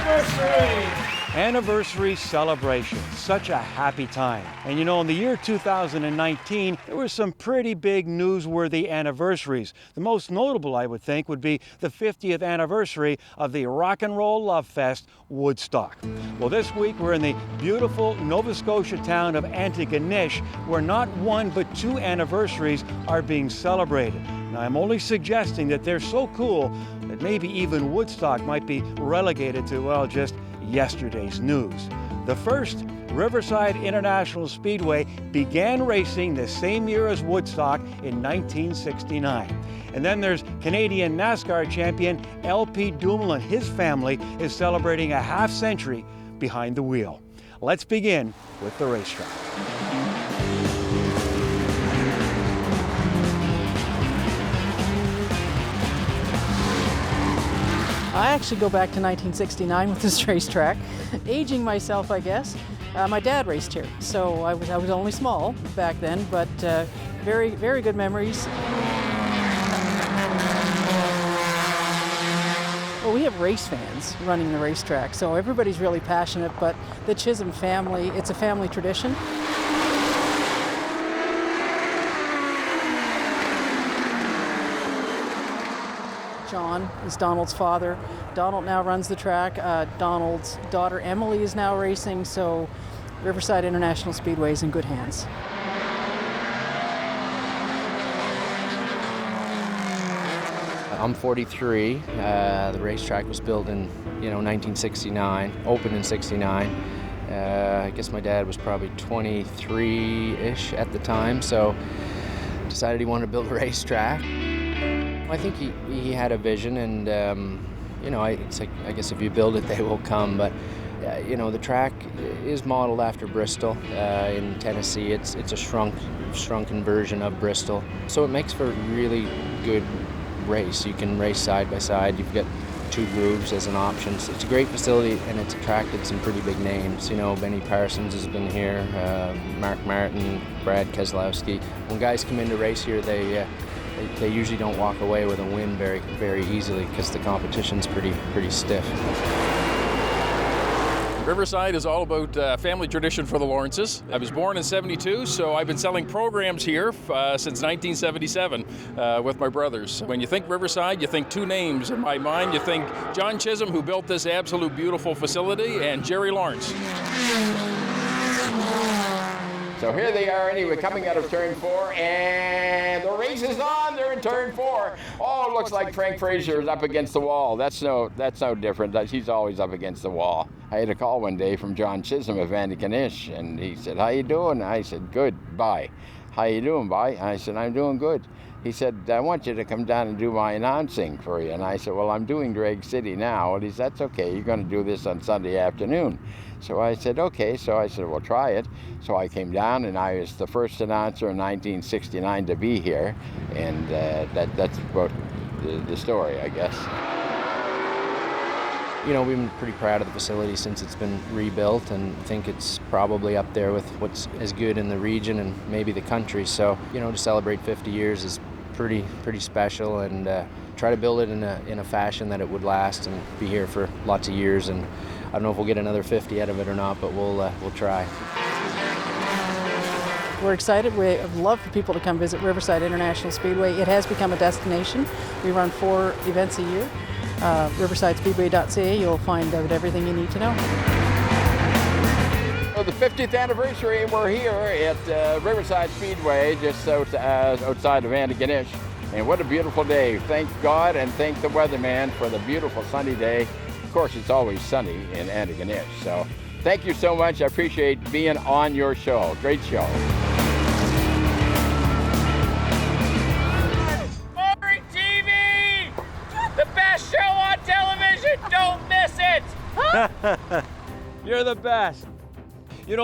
anniversary! Anniversary celebration, such a happy time. And you know, in the year 2019, there were some pretty big newsworthy anniversaries. The most notable, I would think, would be the 50th anniversary of the Rock and Roll Love Fest, Woodstock. Well, this week we're in the beautiful Nova Scotia town of Antigonish, where not one but two anniversaries are being celebrated. Now, I'm only suggesting that they're so cool that maybe even Woodstock might be relegated to, well, just yesterday's news. The first, Riverside International Speedway, began racing the same year as Woodstock in 1969. And then there's Canadian NASCAR champion LP Dumoulin. His family is celebrating a half century behind the wheel. Let's begin with the racetrack. I actually go back to 1969 with this racetrack, aging myself, I guess. My dad raced here, so I was only small back then, but very, very good memories. Well, we have race fans running the racetrack, so everybody's really passionate, but the Chisholm family, it's a family tradition. John is Donald's father. Donald now runs the track. Donald's daughter Emily is now racing, so Riverside International Speedway is in good hands. I'm 43. The racetrack was built in 1969, opened in 69. I guess my dad was probably 23-ish at the time, so decided he wanted to build a racetrack. I think he had a vision, and it's like, I guess if you build it, they will come. But the track is modeled after Bristol in Tennessee. It's a shrunken version of Bristol, so it makes for a really good race. You can race side by side. You've got two grooves as an option. It's a great facility, and it's attracted some pretty big names. Benny Parsons has been here, Mark Martin, Brad Keselowski. When guys come in to race here, they usually don't walk away with a win very, very easily because the competition's pretty stiff. Riverside is all about family tradition for the Lawrences. I was born in '72, so I've been selling programs here since 1977 with my brothers. When you think Riverside, you think two names in my mind. You think John Chisholm, who built this absolute beautiful facility, and Jerry Lawrence. So here they are anyway, coming out of turn 4, and the race is on. They're in turn 4. Oh, it looks like Frank Fraser is up against the wall. That's no different. He's always up against the wall. I had a call one day from John Chisholm of Antigonish, and he said, "How you doing?" I said, "Good, bye." "How you doing, bye?" I said, "I'm doing good." He said, "I want you to come down and do my announcing for you." And I said, "Well, I'm doing Drag City now." And he said, "That's okay. You're going to do this on Sunday afternoon." So I said, "Okay." So I said, "Well, try it." So I came down, and I was the first announcer in 1969 to be here. And that's about the story, I guess. We've been pretty proud of the facility since it's been rebuilt, and think it's probably up there with what's as good in the region and maybe the country. So, to celebrate 50 years is pretty special, and try to build it in a fashion that it would last and be here for lots of years. And I don't know if we'll get another 50 out of it or not, but we'll try. We're excited. We love for people to come visit Riverside International Speedway. It has become a destination. We run 4 events a year. riversidespeedway.ca, you'll find out everything you need to know. So the 50th anniversary, and we're here at Riverside Speedway, just outside of Antigonish. And what a beautiful day. Thank God and thank the weatherman for the beautiful sunny day. Of course, it's always sunny in Antigonish. So thank you so much. I appreciate being on your show. Great show. Show on television, don't miss it! You're the best.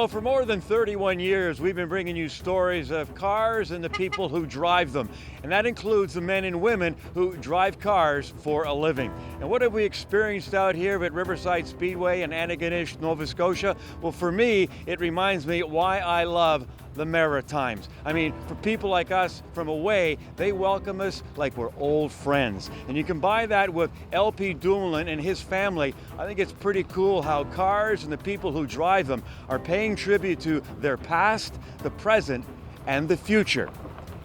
For more than 31 years, we've been bringing you stories of cars and the people who drive them. And that includes the men and women who drive cars for a living. And what have we experienced out here at Riverside Speedway in Antigonish, Nova Scotia? Well, for me, it reminds me why I love the Maritimes. I mean, for people like us from away, they welcome us like we're old friends. And you can buy that with LP Dumoulin and his family. I think it's pretty cool how cars and the people who drive them are paying tribute to their past, the present, and the future.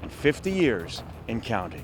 And 50 years and counting.